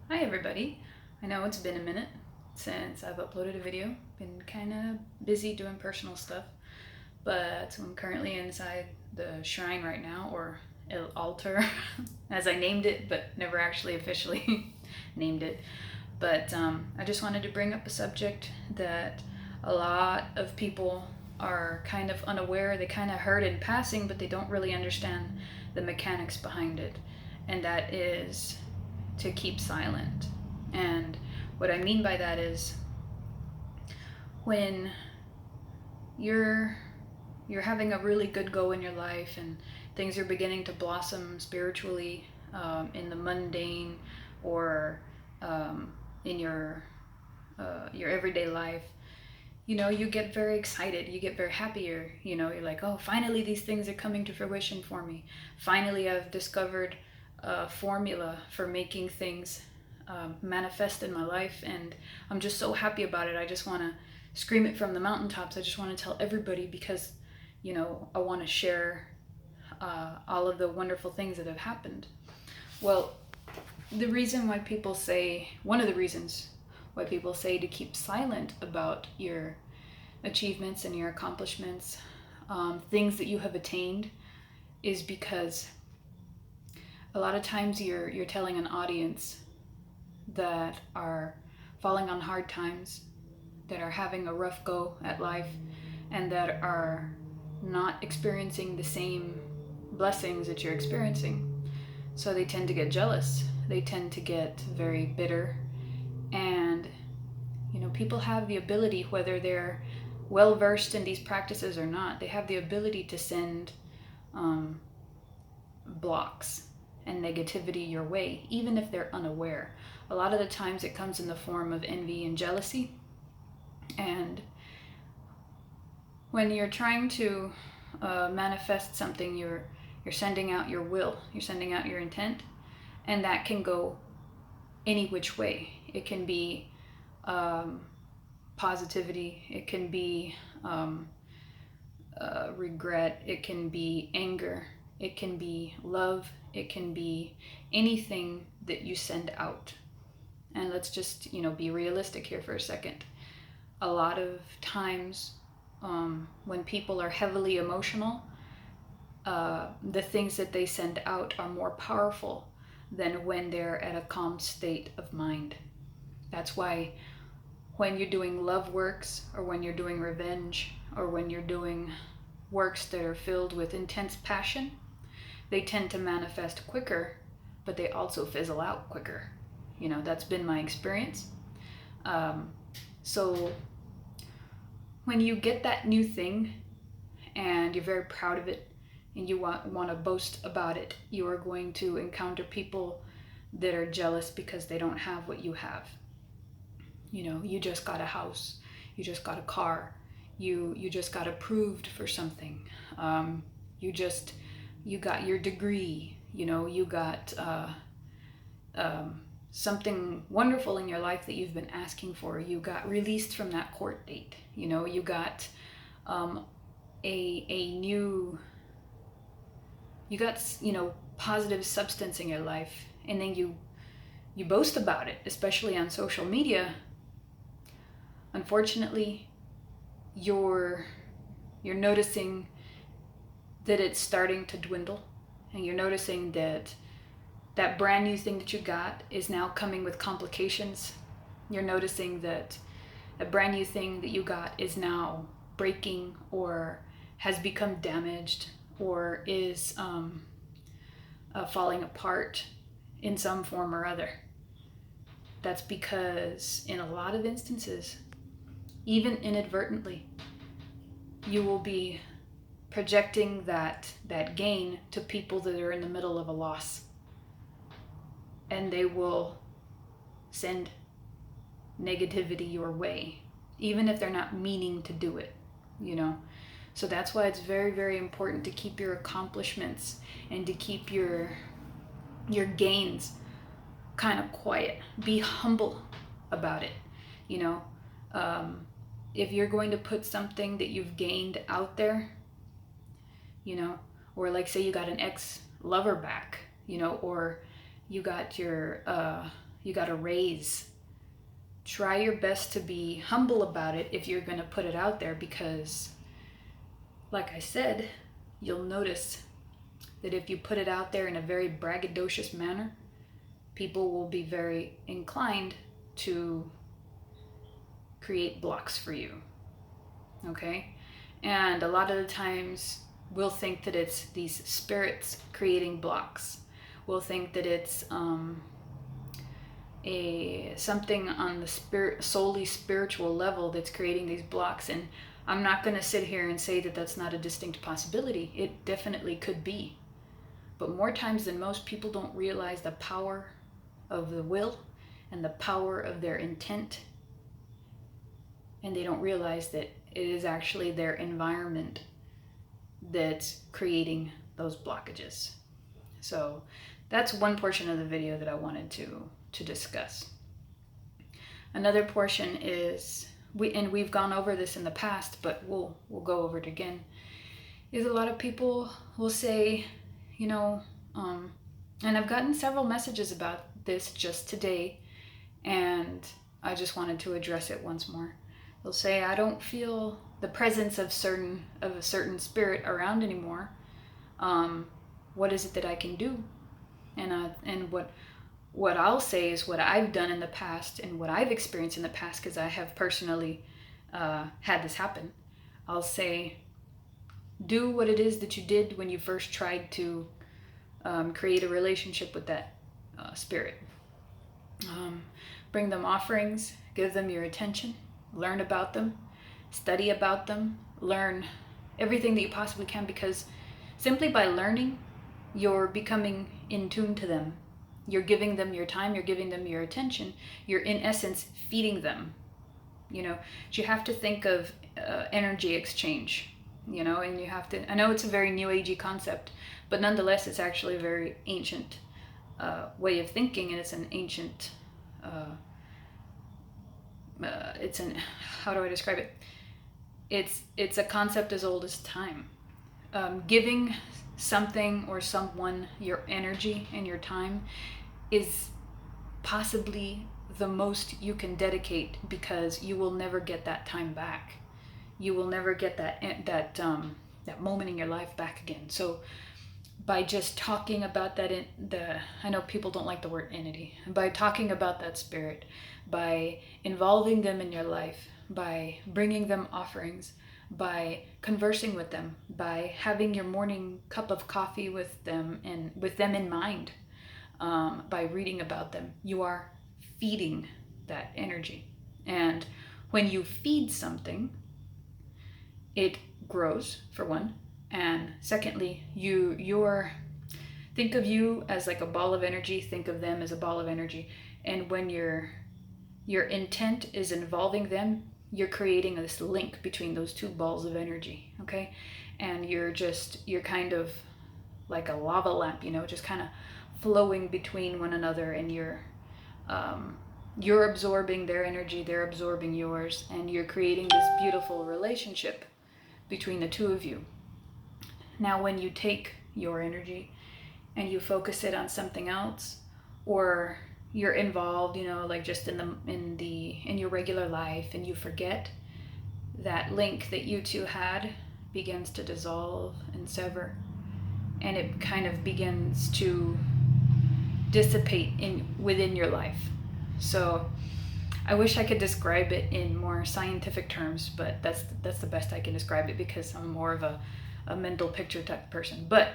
Hi everybody. I know it's been a minute since I've uploaded a video. Been kind of busy doing personal stuff, but I'm currently inside the shrine right now, or altar, as I named it, but never actually officially named it. But I just wanted to bring up a subject that a lot of people are kind of unaware. They kind of heard in passing, but they don't really understand the mechanics behind it, and that is to keep silent. And what I mean by that is when you're you're having a really good go in your life and things are beginning to blossom spiritually, in the mundane, or in your everyday life. You get very excited, you get very happy. You're like, oh, finally these things are coming to fruition for me. Finally I've discovered a formula for making things manifest in my life, and I'm just so happy about it. I just want to scream it from the mountaintops. I just want to tell everybody because I want to share all of the wonderful things that have happened. Well, one of the reasons why people say to keep silent about your achievements and your accomplishments, things that you have attained, is because a lot of times you're telling an audience that are falling on hard times, that are having a rough go at life, and that are not experiencing the same blessings that you're experiencing. So they tend to get jealous. They tend to get very bitter. And, people have the ability, whether they're well versed in these practices or not, they have the ability to send um, blocks and negativity your way, even if they're unaware. A lot of the times it comes in the form of envy and jealousy. And when you're trying to manifest something, you're sending out your will, you're sending out your intent, and that can go any which way. It can be positivity, it can be regret, it can be anger, it can be love, it can be anything that you send out. And let's just, be realistic here for a second. A lot of times, when people are heavily emotional, the things that they send out are more powerful than when they're at a calm state of mind. That's why when you're doing love works, or when you're doing revenge, or when you're doing works that are filled with intense passion, they tend to manifest quicker, but they also fizzle out quicker. That's been my experience. So when you get that new thing and you're very proud of it and you want to boast about it, you are going to encounter people that are jealous because they don't have what you have. You just got a house, you just got a car, you just got approved for something, you got your degree, you got something wonderful in your life that you've been asking for. You got released from that court date. You got a new, you got positive substance in your life, and then you boast about it, especially on social media. Unfortunately, you're noticing that it's starting to dwindle, and you're noticing that brand new thing that you got is now coming with complications. You're noticing that a brand new thing that you got is now breaking, or has become damaged, or is falling apart in some form or other. That's because in a lot of instances, even inadvertently, you will be projecting that gain to people that are in the middle of a loss, and they will send negativity your way, even if they're not meaning to do it. So that's why it's very, very important to keep your accomplishments and to keep your gains kind of quiet. Be humble about it. If you're going to put something that you've gained out there, or like say you got an ex-lover back, or you got your You got to raise. Try your best to be humble about it if you're going to put it out there, because like I said, you'll notice that if you put it out there in a very braggadocious manner, people will be very inclined to create blocks for you. Okay? And a lot of the times we'll think that it's these spirits creating blocks. We'll think that it's something on the solely spiritual level that's creating these blocks. And I'm not going to sit here and say that that's not a distinct possibility. It definitely could be. But more times than most, people don't realize the power of the will and the power of their intent. And they don't realize that it is actually their environment that's creating those blockages. So that's one portion of the video that I wanted to discuss. Another portion is, we've gone over this in the past, but we'll go over it again, is a lot of people will say, you know, and I've gotten several messages about this just today, and I just wanted to address it once more. They'll say, I don't feel the presence of a certain spirit around anymore. What is it that I can do? And what I'll say is what I've done in the past and what I've experienced in the past, because I have personally had this happen. I'll say, do what it is that you did when you first tried to create a relationship with that spirit. Bring them offerings, give them your attention, learn about them, study about them, learn everything that you possibly can, because simply by learning, you're becoming in tune to them. You're giving them your time, you're giving them your attention, you're in essence feeding them. You know, you have to think of energy exchange, you know, and you have to, I know it's a very new agey concept, but nonetheless it's actually a very ancient way of thinking, and it's an ancient, how do I describe it? It's a concept as old as time. Giving something or someone your energy and your time is possibly the most you can dedicate, because you will never get that time back. You will never get that moment in your life back again. So by just talking about that, I know people don't like the word entity, by talking about that spirit, by involving them in your life, by bringing them offerings, by conversing with them, by having your morning cup of coffee with them and with them in mind, by reading about them, you are feeding that energy. And when you feed something, it grows, for one, and secondly, think of you as like a ball of energy, think of them as a ball of energy, and when your intent is involving them, you're creating this link between those two balls of energy, okay? And you're kind of like a lava lamp, you know, just kind of flowing between one another, and you're absorbing their energy, they're absorbing yours, and you're creating this beautiful relationship between the two of you. Now, when you take your energy and you focus it on something else, or you're involved, you know, like just in your regular life, and you forget, that link that you two had begins to dissolve and sever, and it kind of begins to dissipate within your life. So I wish I could describe it in more scientific terms, but that's the best I can describe it, because I'm more of a mental picture type person. But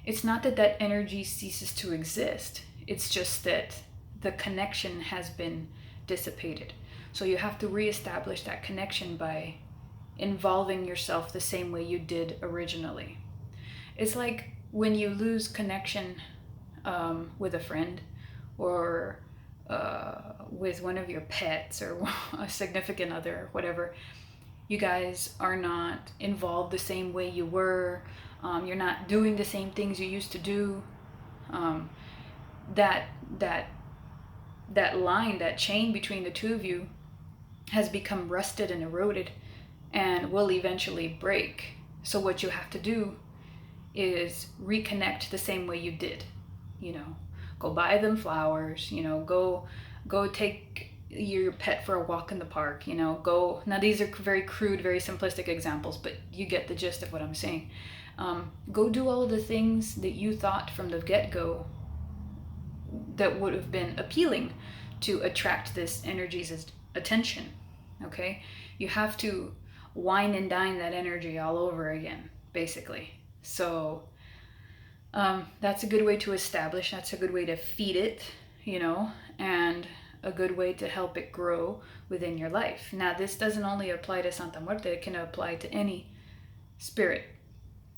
it's not that energy ceases to exist. It's just that the connection has been dissipated. So you have to reestablish that connection by involving yourself the same way you did originally. It's like when you lose connection with a friend, or with one of your pets, or a significant other, or whatever. You guys are not involved the same way you were. You're not doing the same things you used to do. That line, that chain between the two of you has become rusted and eroded, and will eventually break. So what you have to do is reconnect the same way you did, you know, Go buy them flowers, go take your pet for a walk in the park, go. Now, these are very crude, very simplistic examples, but you get the gist of what I'm saying. Go do all of the things that you thought from the get-go that would have been appealing to attract this energy's attention. Okay? You have to wine and dine that energy all over again, basically. So that's a good way to establish, that's a good way to feed it, and a good way to help it grow within your life. Now, this doesn't only apply to Santa Muerte, it can apply to any spirit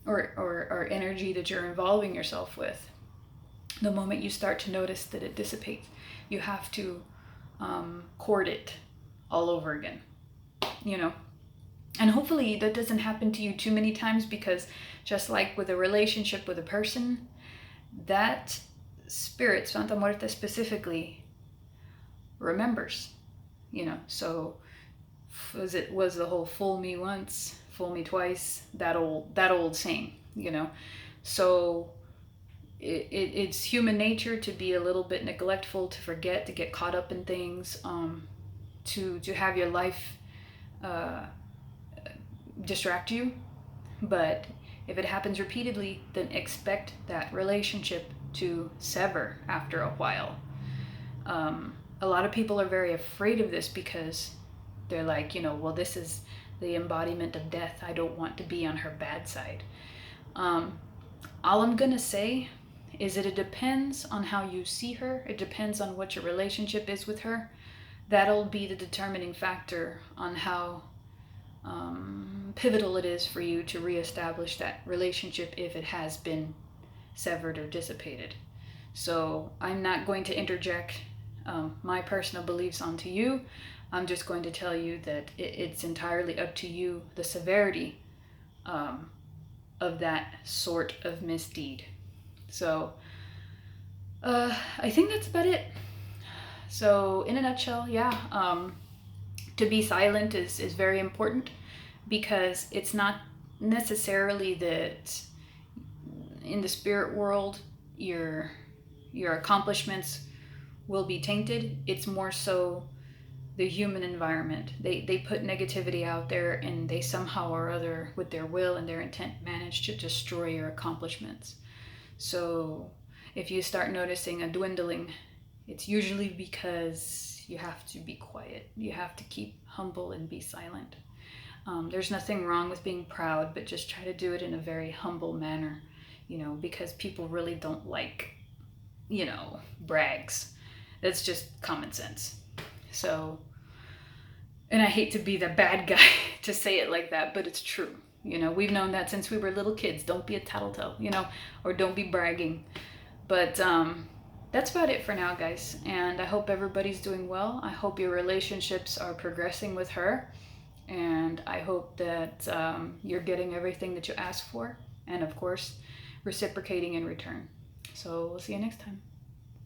or energy that you're involving yourself with. The moment you start to notice that it dissipates, you have to court it all over again, And hopefully that doesn't happen to you too many times, because just like with a relationship with a person, that spirit, Santa Muerte specifically, remembers, So was the whole fool me once, fool me twice, that old saying, So it's human nature to be a little bit neglectful, to forget, to get caught up in things, to have your life distract you. But if it happens repeatedly, then expect that relationship to sever after a while. A lot of people are very afraid of this because they're like, well, this is the embodiment of death. I don't want to be on her bad side. All I'm gonna say is that it depends on how you see her. It depends on what your relationship is with her. That'll be the determining factor on how pivotal it is for you to reestablish that relationship if it has been severed or dissipated. So I'm not going to interject my personal beliefs onto you. I'm just going to tell you that it's entirely up to you, the severity of that sort of misdeed. So I think that's about it. So in a nutshell, to be silent is very important, because it's not necessarily that in the spirit world your accomplishments will be tainted. It's more so the human environment. They put negativity out there, and they somehow or other, with their will and their intent, manage to destroy your accomplishments. So if you start noticing a dwindling, it's usually because you have to be quiet. You have to keep humble and be silent. There's nothing wrong with being proud, but just try to do it in a very humble manner, because people really don't like, brags. That's just common sense. So, and I hate to be the bad guy to say it like that, but it's true. We've known that since we were little kids. Don't be a tattletale, or don't be bragging. But that's about it for now, guys. And I hope everybody's doing well. I hope your relationships are progressing with her. And I hope that you're getting everything that you asked for. And of course, reciprocating in return. So we'll see you next time.